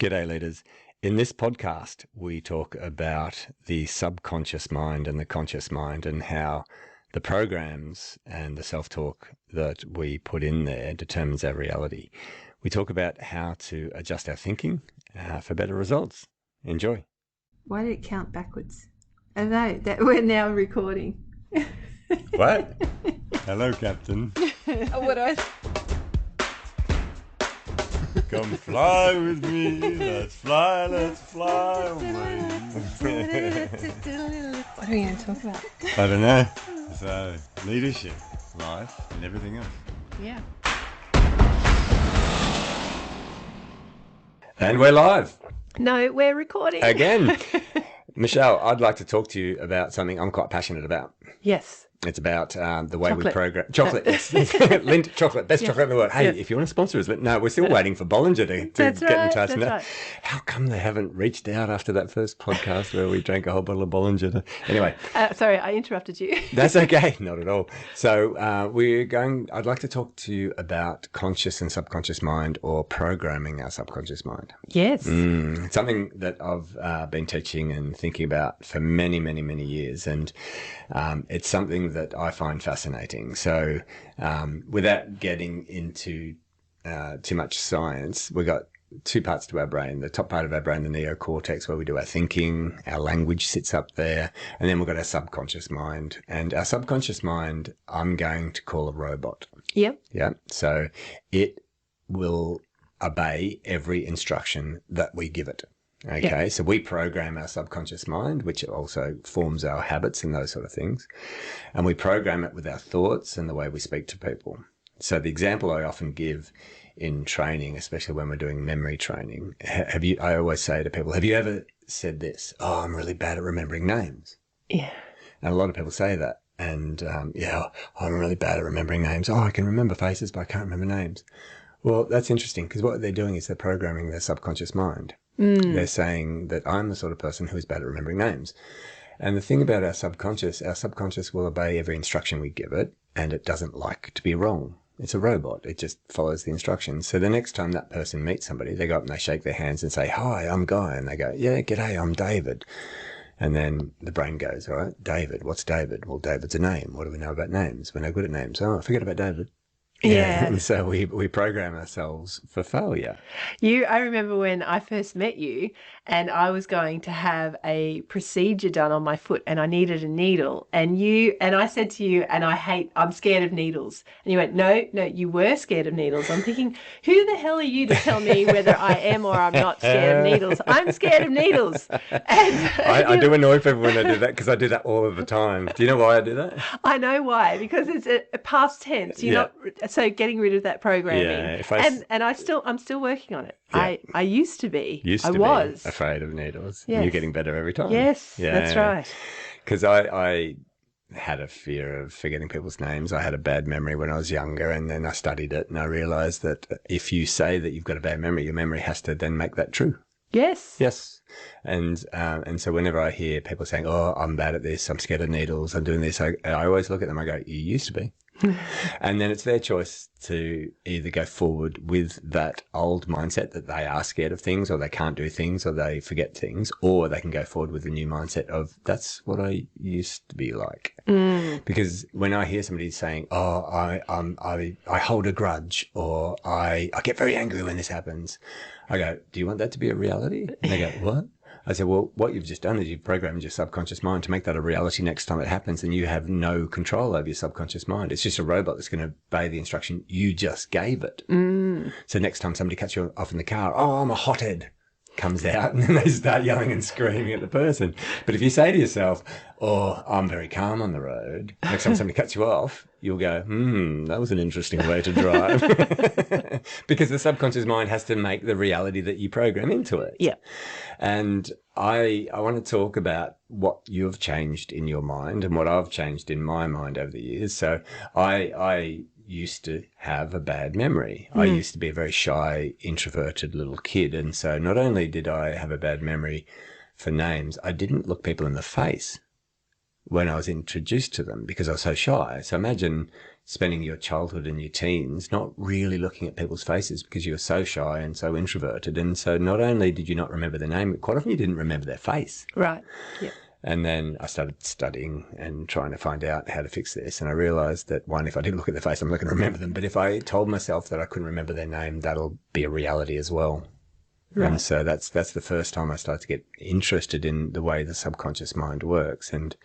G'day, leaders. In this podcast, we talk about the subconscious mind and the conscious mind and how the programs and the self-talk that we put in there determines our reality. We talk about how to adjust our thinking for better results. Enjoy. Why did it count backwards? I know that we're now recording. What? Hello, Captain. What I... Come fly with me. Let's fly away. What are we going to talk about? I don't know. So, leadership, life, and everything else. Yeah. And we're live. No, we're recording. Again. Michelle, I'd like to talk to you about something I'm quite passionate about. Yes. It's about the way Chocolate. we program... Chocolate, yes. Lindt chocolate, best chocolate in the world. Hey, if you want to sponsor us, no, we're still waiting for Bollinger to get in touch. That's right. How come they haven't reached out after that first podcast where we drank a whole bottle of Bollinger? Anyway. Sorry, I interrupted you. That's okay. Not at all. So I'd like to talk to you about conscious and subconscious mind, or programming our subconscious mind. Yes. It's something that I've been teaching and thinking about for many, many, many years. And it's something that I find fascinating. So without getting into too much science, we've got two parts to our brain. The top part of our brain, the neocortex, where we do our thinking, our language sits up there. And then we've got our subconscious mind. And our subconscious mind, I'm going to call a robot. Yep. Yeah. So it will obey every instruction that we give it. Okay, Yep. So we program our subconscious mind, which also forms our habits and those sort of things. And we program it with our thoughts and the way we speak to people. So the example I often give in training, especially when we're doing memory training, I always say to people, have you ever said this? Oh, I'm really bad at remembering names. Yeah. And a lot of people say that. And I'm really bad at remembering names. Oh, I can remember faces, but I can't remember names. Well, that's interesting, because what they're doing is they're programming their subconscious mind. They're saying that I'm the sort of person who is bad at remembering names. And the thing about our subconscious will obey every instruction we give it, and it doesn't like to be wrong. It's a robot. It just follows the instructions. So the next time that person meets somebody, they go up and they shake their hands and say, "Hi, I'm Guy." And they go, "Yeah, g'day, I'm David." And then the brain goes, "All right, David, what's David?" "Well, David's a name. What do we know about names? We're no good at names." "Oh, forget about David." Yeah. And so we program ourselves for failure. I remember when I first met you and I was going to have a procedure done on my foot and I needed a needle, and I said to you, I'm scared of needles. And you went, no, you were scared of needles. I'm thinking, who the hell are you to tell me whether I am or I'm not scared of needles? I'm scared of needles. And I do annoy people when I do that, because I do that all of the time. Do you know why I do that? I know why, because it's a past tense. You're not so getting rid of that programming. Yeah, I'm still working on it. Yeah. I used to be. I was afraid of needles. Yes. You're getting better every time. Yes, that's right. Because I had a fear of forgetting people's names. I had a bad memory when I was younger, and then I studied it, and I realized that if you say that you've got a bad memory, your memory has to then make that true. Yes. Yes. And so whenever I hear people saying, "Oh, I'm bad at this, I'm scared of needles, I'm doing this," I always look at them, I go, "You used to be." And then it's their choice to either go forward with that old mindset that they are scared of things, or they can't do things, or they forget things, or they can go forward with a new mindset of, that's what I used to be like. Because when I hear somebody saying, "Oh, I hold a grudge," or I get very angry when this happens, I go, "Do you want that to be a reality?" And they go, "What?" I said, "Well, what you've just done is you've programmed your subconscious mind to make that a reality next time it happens, and you have no control over your subconscious mind. It's just a robot that's going to obey the instruction you just gave it." So next time somebody cuts you off in the car, "Oh, I'm a hothead," comes out, and then they start yelling and screaming at the person. But if you say to yourself, "Oh, I'm very calm on the road," next time somebody cuts you off, you'll go, that was an interesting way to drive. Because the subconscious mind has to make the reality that you program into it. Yeah. And I want to talk about what you've changed in your mind and what I've changed in my mind over the years. So I used to have a bad memory. I used to be a very shy, introverted little kid. And so not only did I have a bad memory for names, I didn't look people in the face when I was introduced to them because I was so shy. So imagine spending your childhood and your teens not really looking at people's faces because you were so shy and so introverted. And so not only did you not remember their name, but quite often you didn't remember their face. Right. Yeah. And then I started studying and trying to find out how to fix this. And I realized that, one, if I didn't look at their face, I'm not going to remember them. But if I told myself that I couldn't remember their name, that'll be a reality as well. Right. And so that's the first time I started to get interested in the way the subconscious mind works. And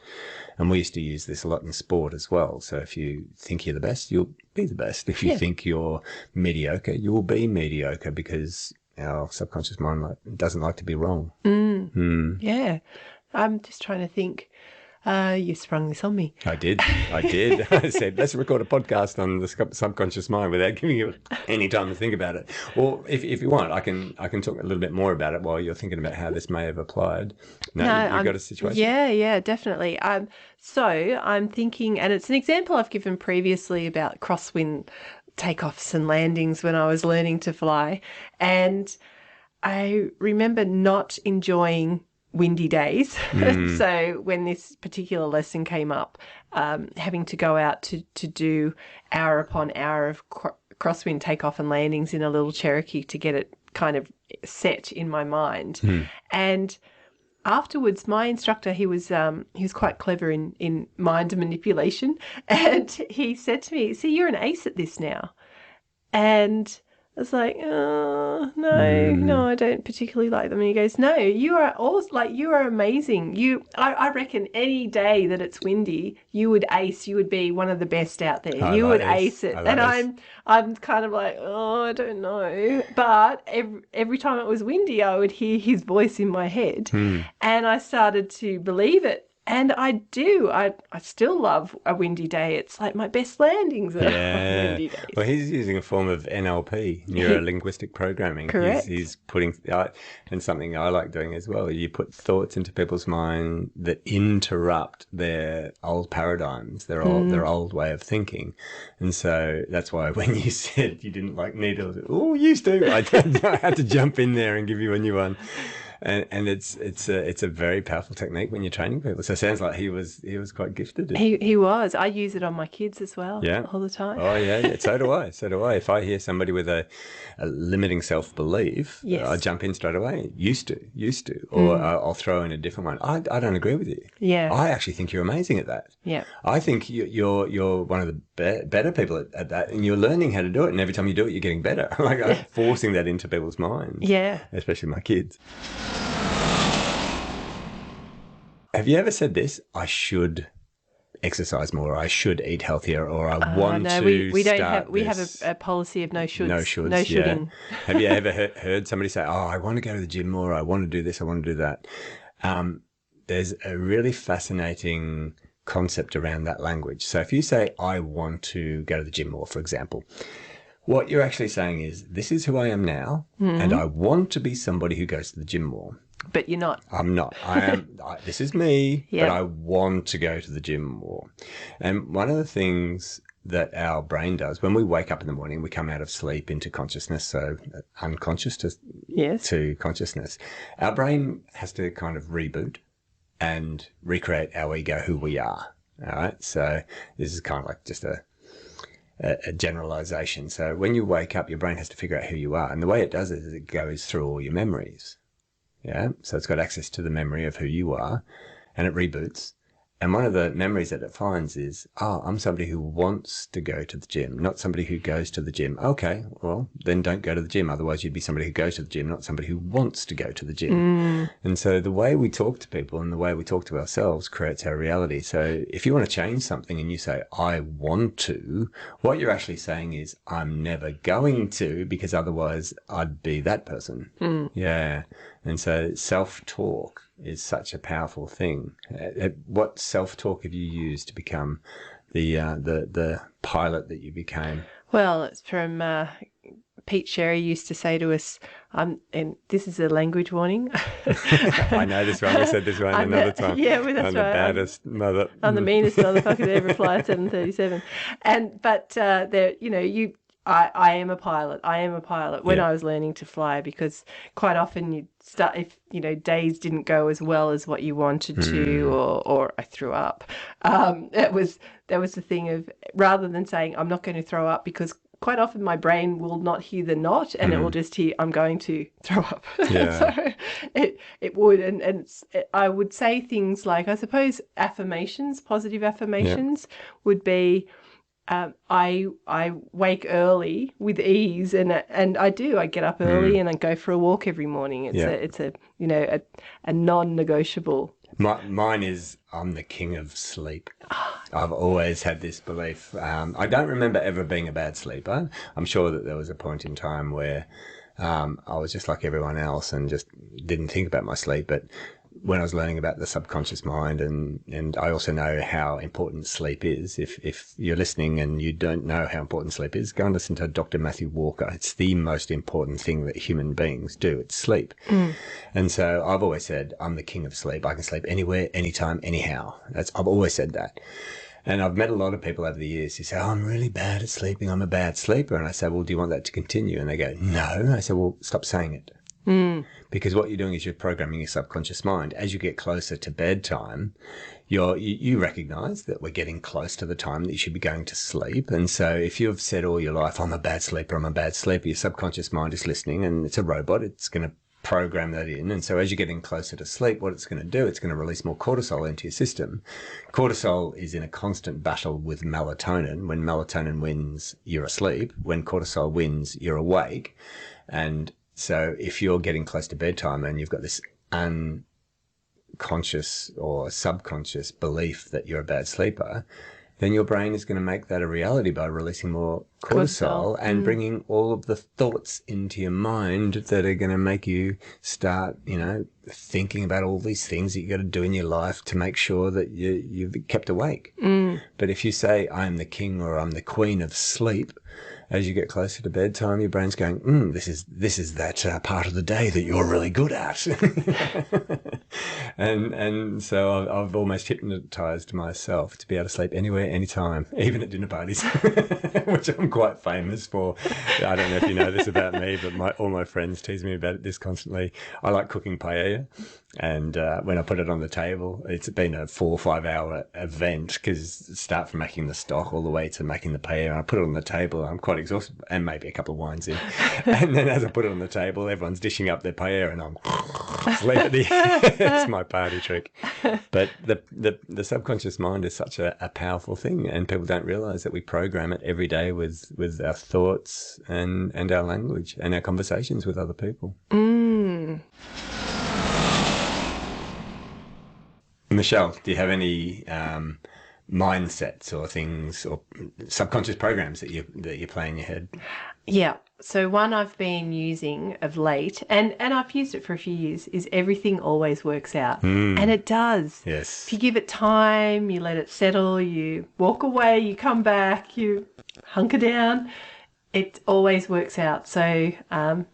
we used to use this a lot in sport as well. So if you think you're the best, you'll be the best. If you think you're mediocre, you'll be mediocre, because our subconscious mind doesn't like to be wrong. Yeah. I'm just trying to think. You sprung this on me. I did. I said, let's record a podcast on the subconscious mind without giving you any time to think about it. Or if you want, I can talk a little bit more about it while you're thinking about how this may have applied. No, you've got a situation? Yeah, definitely. So I'm thinking, and it's an example I've given previously about crosswind takeoffs and landings when I was learning to fly. And I remember not enjoying windy days. So when this particular lesson came up, having to go out to do hour upon hour of crosswind takeoff and landings in a little Cherokee to get it kind of set in my mind. And afterwards, my instructor, he was quite clever in mind manipulation, and he said to me, "See, you're an ace at this now." And I was like, oh, no, I don't particularly like them. And he goes, no, you are amazing. I reckon any day that it's windy, you would be one of the best out there. You would ace it. And I'm kind of like, oh, I don't know. But every time it was windy, I would hear his voice in my head. And I started to believe it. And I do. I still love a windy day. It's like my best landings are on windy days. Well, he's using a form of NLP, neuro-linguistic programming. Correct. He's putting, and something I like doing as well, you put thoughts into people's mind that interrupt their old paradigms, their old way of thinking. And so that's why when you said you didn't like needles, used to, I had to jump in there and give you a new one. And it's a very powerful technique when you're training people. So it sounds like he was quite gifted. He was. I use it on my kids as well. Yeah. All the time. Oh yeah. So do I. If I hear somebody with a limiting self-belief, I jump in straight away. Used to, or I'll throw in a different one. I don't agree with you. Yeah. I actually think you're amazing at that. Yeah. I think you're one of the better people at that, and you're learning how to do it. And every time you do it, you're getting better. I'm forcing that into people's minds. Yeah. Especially my kids. Have you ever said this? I should exercise more, or I should eat healthier, or I want to we don't start have we this. have a policy of no shoulds. No shoulds. No shoulding. Yeah. Have you ever heard somebody say, I want to go to the gym more, I want to do this, I want to do that? There's a really fascinating concept around that language. So if you say, I want to go to the gym more, for example, what you're actually saying is, this is who I am now, and I want to be somebody who goes to the gym more. But you're not. I'm not. I am. This is me, Yep. but I want to go to the gym more. And one of the things that our brain does when we wake up in the morning, we come out of sleep into consciousness, so unconscious to consciousness. Our brain has to kind of reboot and recreate our ego, who we are. All right. So this is kind of like just a generalization. So when you wake up, your brain has to figure out who you are. And the way it does it is it goes through all your memories. Yeah. So it's got access to the memory of who you are, and it reboots. And one of the memories that it finds is, I'm somebody who wants to go to the gym, not somebody who goes to the gym. Okay, well, then don't go to the gym. Otherwise, you'd be somebody who goes to the gym, not somebody who wants to go to the gym. And so the way we talk to people and the way we talk to ourselves creates our reality. So if you want to change something and you say, I want to, what you're actually saying is, I'm never going to, because otherwise I'd be that person. Yeah. And so self-talk is such a powerful thing. What self-talk have you used to become the pilot that you became? Well, it's from Pete Sherry used to say to us, and this is a language warning. I know this one. We said this one another time. Yeah, well, that's I'm the baddest mother. I'm the meanest motherfucker to ever fly a 737. I am a pilot. I am a pilot when Yeah. I was learning to fly, because quite often you start, if days didn't go as well as what you wanted to, or I threw up. That was the thing of, rather than saying I'm not going to throw up, because quite often my brain will not hear the not, and it will just hear I'm going to throw up. Yeah. So it would, I would say things like, I suppose affirmations, positive affirmations would be, I wake early with ease, and I do. I get up early and I go for a walk every morning. It's a non-negotiable. Mine is I'm the king of sleep. I've always had this belief. I don't remember ever being a bad sleeper. I'm sure that there was a point in time where I was just like everyone else and just didn't think about my sleep. But when I was learning about the subconscious mind, and I also know how important sleep is. If you're listening and you don't know how important sleep is, go and listen to Dr. Matthew Walker. It's the most important thing that human beings do. It's sleep. And so I've always said, I'm the king of sleep. I can sleep anywhere, anytime, anyhow. I've always said that. And I've met a lot of people over the years who say, oh, I'm really bad at sleeping. I'm a bad sleeper. And I say, well, do you want that to continue? And they go, no. I say, well, stop saying it. Because what you're doing is you're programming your subconscious mind. As you get closer to bedtime, you recognize that we're getting close to the time that you should be going to sleep. And so if you've said all your life, I'm a bad sleeper, your subconscious mind is listening, and it's a robot. It's going to program that in. And so as you're getting closer to sleep, what it's going to do, it's going to release more cortisol into your system. Cortisol is in a constant battle with melatonin. When melatonin wins, you're asleep. When cortisol wins, you're awake. And so if you're getting close to bedtime and you've got this unconscious or subconscious belief that you're a bad sleeper, then your brain is going to make that a reality by releasing more cortisol and bringing all of the thoughts into your mind that are going to make you start, thinking about all these things that you got to do in your life to make sure that you've kept awake. But if you say, I'm the king or I'm the queen of sleep, as you get closer to bedtime, your brain's going, this is that part of the day that you're really good at. and so I've almost hypnotized myself to be able to sleep anywhere, anytime, even at dinner parties, which I'm quite famous for. I don't know if you know this about me, but all my friends tease me about this constantly. I like cooking paella. And when I put it on the table, it's been a 4 or 5 hour event, because start from making the stock all the way to making the paella. And I put it on the table. I'm quite exhausted, and maybe a couple of wines in. And then as I put it on the table, everyone's dishing up their paella, and I'm asleep at the end. It's my party trick. But the subconscious mind is such a powerful thing, and people don't realize that we program it every day with our thoughts and our language and our conversations with other people. Michelle, do you have any mindsets or things or subconscious programs that you play in your head? Yeah. So one I've been using of late, and I've used it for a few years, is everything always works out. And it does. Yes. If you give it time, you let it settle, you walk away, you come back, you hunker down, it always works out. So, I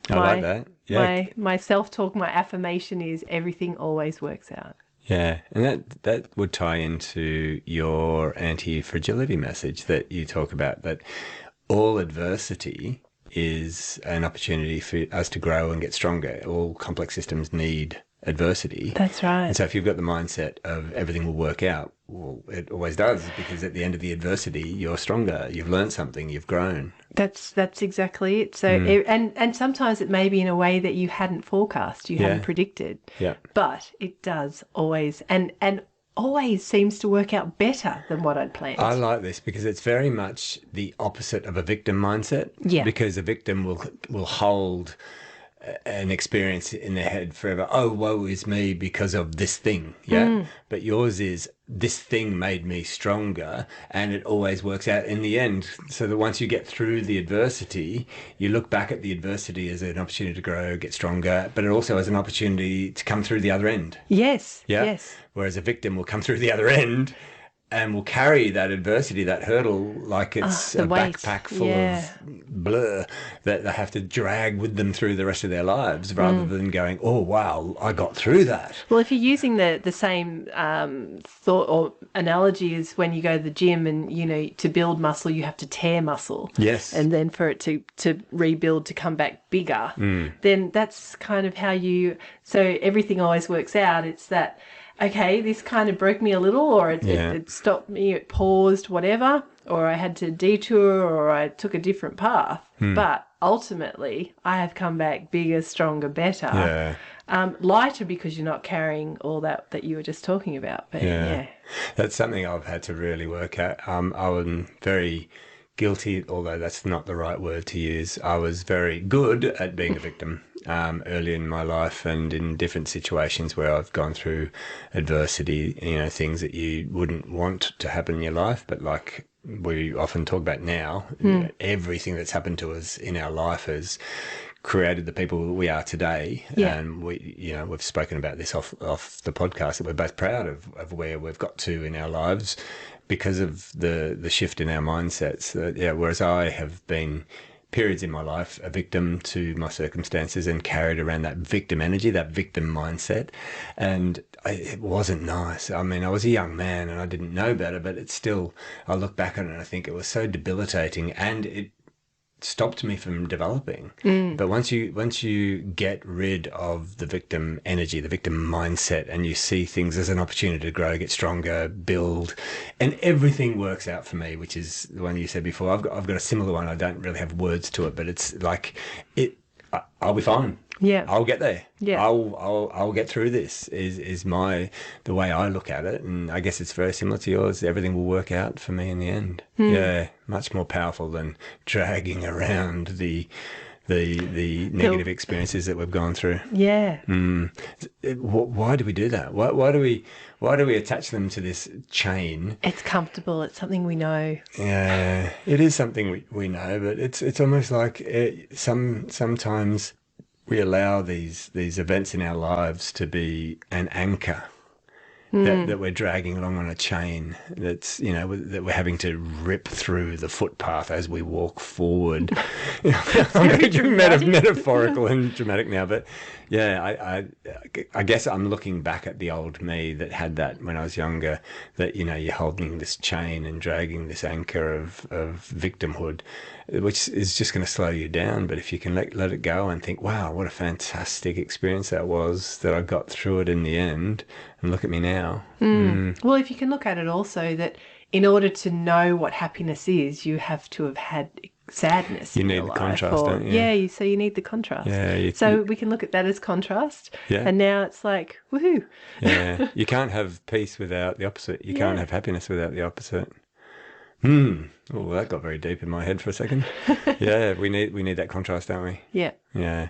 like that. Yeah. My self-talk, my affirmation is everything always works out. Yeah, and that would tie into your anti-fragility message that you talk about, that all adversity is an opportunity for us to grow and get stronger. All complex systems need adversity. That's right. And so if you've got the mindset of everything will work out, well, it always does, because at the end of the adversity, you're stronger. You've learned something. You've grown. That's exactly it. So, and sometimes it may be in a way that you hadn't forecast, you hadn't predicted. Yeah. But it does always, and always seems to work out better than what I'd planned. I like this because it's very much the opposite of a victim mindset. Yeah. Because a victim will hold an experience in their head forever. Oh, woe is me because of this thing. Yeah. But yours is, this thing made me stronger, and it always works out in the end. So that once you get through the adversity, you look back at the adversity as an opportunity to grow, get stronger, but it also as an opportunity to come through the other end. Yes. Yeah. Yes. Whereas a victim will come through the other end and will carry that adversity, that hurdle, like it's The a weight. backpack full Yeah. of blur that they have to drag with them through the rest of their lives, rather than going, oh, wow, I got through that. Well, if you're using the same thought or analogy as when you go to the gym and, you know, to build muscle, you have to tear muscle. Yes. And then for it to rebuild, to come back bigger, then that's kind of how you, so everything always works out. It's that, okay, this kind of broke me a little, or it stopped me, it paused, whatever, or I had to detour, or I took a different path. But ultimately, I have come back bigger, stronger, better. Yeah. Lighter, because you're not carrying all that you were just talking about. But yeah. That's something I've had to really work at. I'm very guilty, although that's not the right word to use. I was very good at being a victim early in my life, and in different situations where I've gone through adversity, you know, things that you wouldn't want to happen in your life, but like we often talk about now, everything that's happened to us in our life has created the people we are today. Yeah. And we've spoken about this off the podcast, that we're both proud of where we've got to in our lives because of the shift in our mindsets. Whereas I have been periods in my life a victim to my circumstances and carried around that victim energy, that victim mindset. And it wasn't nice. I mean, I was a young man and I didn't know better, but it's still, I look back on it and I think it was so debilitating, and it stopped me from developing. But once you get rid of the victim energy, the victim mindset, and you see things as an opportunity to grow, get stronger, build, and everything works out for me, which is the one you said before. I've got a similar one. I don't really have words to it, but it's like I'll be fine. Yeah. I'll get there. Yeah. I'll get through this is the way I look at it. And I guess it's very similar to yours. Everything will work out for me in the end. Yeah. Much more powerful than dragging around the negative experiences that we've gone through. Yeah. Why do we do that? Why do we attach them to this chain? It's comfortable. It's something we know. Yeah, it is something we know, but it's almost like sometimes we allow these events in our lives to be an anchor that we're dragging along on a chain. That's, you know, that we're having to rip through the footpath as we walk forward. I'm getting metaphorical and dramatic now, but yeah, I guess I'm looking back at the old me that had that when I was younger, that, you know, you're holding this chain and dragging this anchor of victimhood, which is just going to slow you down. But if you can let it go and think, wow, what a fantastic experience that was, that I got through it in the end, and look at me now. Well, if you can look at it also that in order to know what happiness is, you have to have had sadness. You need the contrast, don't you? Yeah, so you need the contrast. Yeah, we can look at that as contrast. Yeah. And now it's like, woohoo. Yeah, you can't have peace without the opposite. You can't have happiness without the opposite. Oh, that got very deep in my head for a second. Yeah, we need that contrast, don't we? Yeah. Yeah.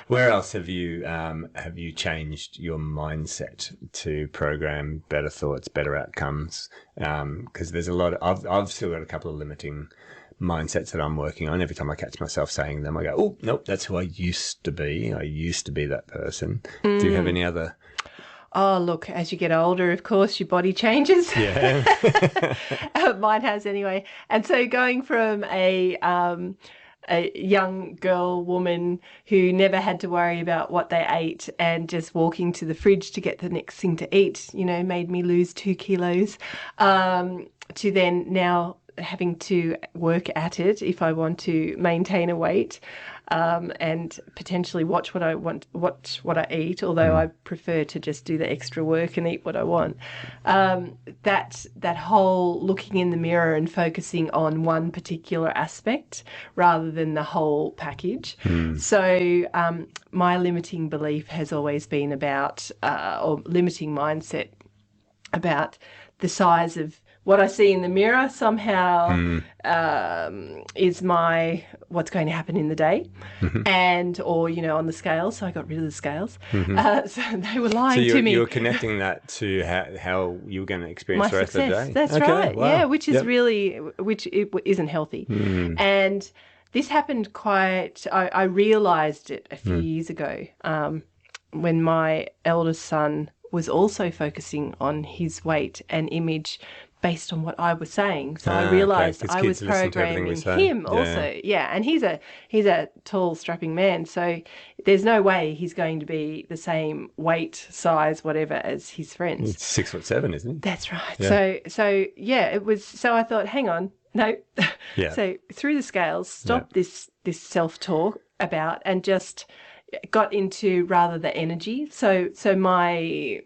Where else have you changed your mindset to program better thoughts, better outcomes? Because there's a lot. I've still got a couple of limiting mindsets that I'm working on. Every time I catch myself saying them, I go, "Oh, nope, that's who I used to be. I used to be that person." Do you have any other? Oh, look, as you get older, of course, your body changes. Yeah. Mine has anyway. And so going from a young woman who never had to worry about what they ate and just walking to the fridge to get the next thing to eat, you know, made me lose 2 kilos, to then now having to work at it if I want to maintain a weight, and potentially watch what I eat, although I prefer to just do the extra work and eat what I want. That whole looking in the mirror and focusing on one particular aspect rather than the whole package. So my limiting belief has always been about, or limiting mindset about the size of what I see in the mirror somehow is what's going to happen in the day, or you know, on the scales. So I got rid of the scales. So they were lying to me. You're connecting that to how you were going to experience my the rest success. of the day. That's okay, right. wow. Yeah, which is which isn't healthy. And this happened I realised it a few years ago. when my eldest son was also focusing on his weight and image based on what I was saying. So I realized 'cause I was kids listen to everything we programming say. him Yeah. also. Yeah, and he's a tall, strapping man, so there's no way he's going to be the same weight, size, whatever as his friends. He's 6'7", isn't he? That's right. Yeah. So yeah, it was. So I thought, hang on, no. Yeah. So through the scales, stop this self-talk about, and just got into rather the energy. So my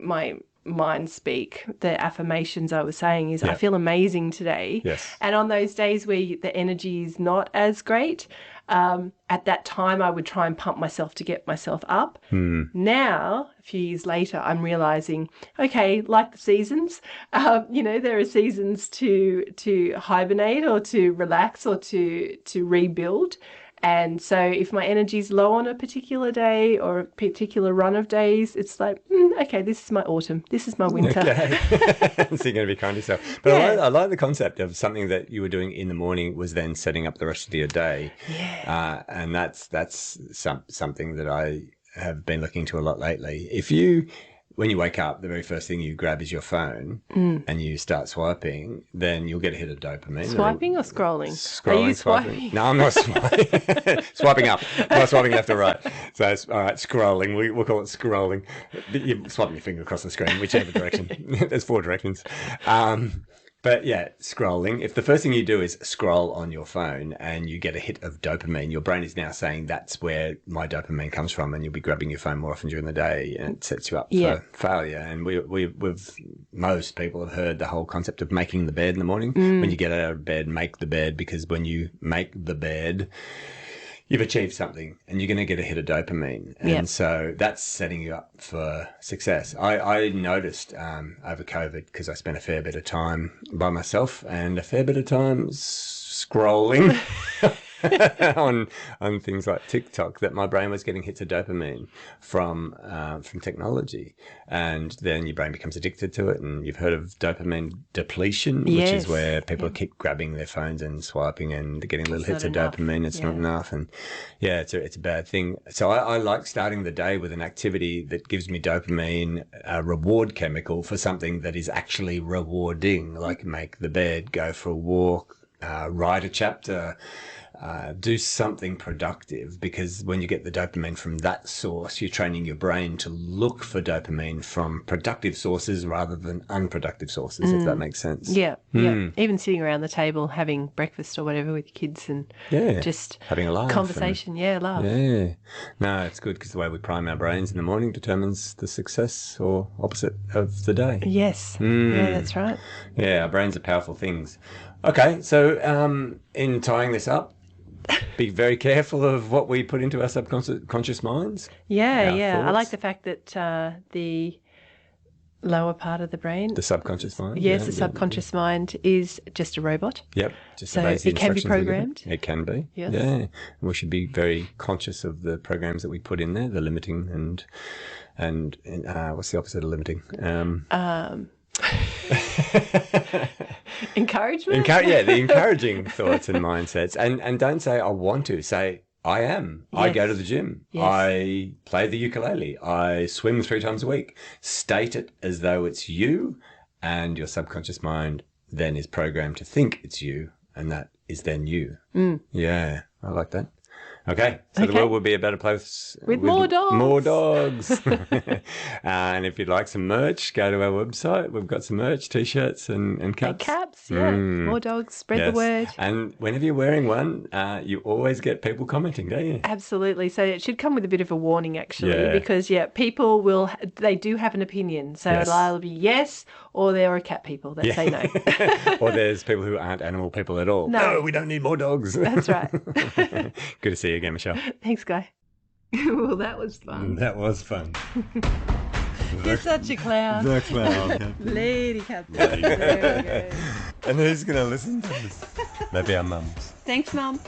mind speak, the affirmations I was saying is, I feel amazing today. Yes. And on those days where the energy is not as great, at that time I would try and pump myself to get myself up. Now, a few years later, I'm realizing, okay, like the seasons, there are seasons to hibernate or to relax or to rebuild. And so if my energy's low on a particular day or a particular run of days, it's like, okay, this is my autumn. This is my winter. Okay. So you're going to be kind to yourself. But I like the concept of something that you were doing in the morning was then setting up the rest of your day. Yeah. And that's something that I have been looking to a lot lately. When you wake up, the very first thing you grab is your phone and you start swiping, then you'll get a hit of dopamine. Swiping or scrolling? Scrolling, Are you swiping? No, I'm not swiping. Swiping up. I'm not swiping left or right. So, it's, all right, scrolling. We'll call it scrolling. You're swiping your finger across the screen, whichever direction. There's 4 directions. But yeah, scrolling. If the first thing you do is scroll on your phone and you get a hit of dopamine, your brain is now saying that's where my dopamine comes from, and you'll be grabbing your phone more often during the day, and it sets you up for failure. And most people have heard the whole concept of making the bed in the morning. When you get out of bed, make the bed, because when you make the bed, you've achieved something and you're going to get a hit of dopamine. And so that's setting you up for success. I noticed over COVID, because I spent a fair bit of time by myself and a fair bit of time scrolling on things like TikTok, that my brain was getting hits of dopamine from technology. And then your brain becomes addicted to it. And you've heard of dopamine depletion, which is where people keep grabbing their phones and swiping and getting little hits of dopamine. It's not enough. And it's a bad thing. So I like starting the day with an activity that gives me dopamine, a reward chemical for something that is actually rewarding, like make the bed, go for a walk, write a chapter, do something productive, because when you get the dopamine from that source, you're training your brain to look for dopamine from productive sources rather than unproductive sources, if that makes sense. Yeah, yeah. Even sitting around the table having breakfast or whatever with your kids and just having a laugh. Conversation, laugh. Yeah. No, it's good, because the way we prime our brains in the morning determines the success or opposite of the day. Yes. Yeah, that's right. Yeah, our brains are powerful things. Okay, so in tying this up, be very careful of what we put into our subconscious minds. Yeah. I like the fact that the lower part of the brain, the subconscious mind. Yes, the subconscious mind is just a robot. Yep. Just so it can be programmed. It can be. Yes. Yeah. And we should be very conscious of the programs that we put in there, the limiting and what's the opposite of limiting? Encouragement? The encouraging thoughts and mindsets. And don't say, I want to. Say, I am. Yes. I go to the gym. Yes. I play the ukulele. I swim 3 times a week. State it as though it's you, and your subconscious mind then is programmed to think it's you, and that is then you. Yeah, I like that. Okay, so the world would be a better place with more dogs. More dogs. And if you'd like some merch, go to our website. We've got some merch, T-shirts and caps. And caps, more dogs, spread the word. And whenever you're wearing one, you always get people commenting, don't you? Absolutely. So it should come with a bit of a warning, actually, because, people they do have an opinion. So it'll either be yes, or there are cat people that say no. Or there's people who aren't animal people at all. No, we don't need more dogs. That's right. Good to see you again, Michelle. Thanks, Guy. Well, that was fun. That was fun. You're such a clown. The clown. Lady Captain. There we go. And who's going to listen to this? Maybe our mums. Thanks, Mum.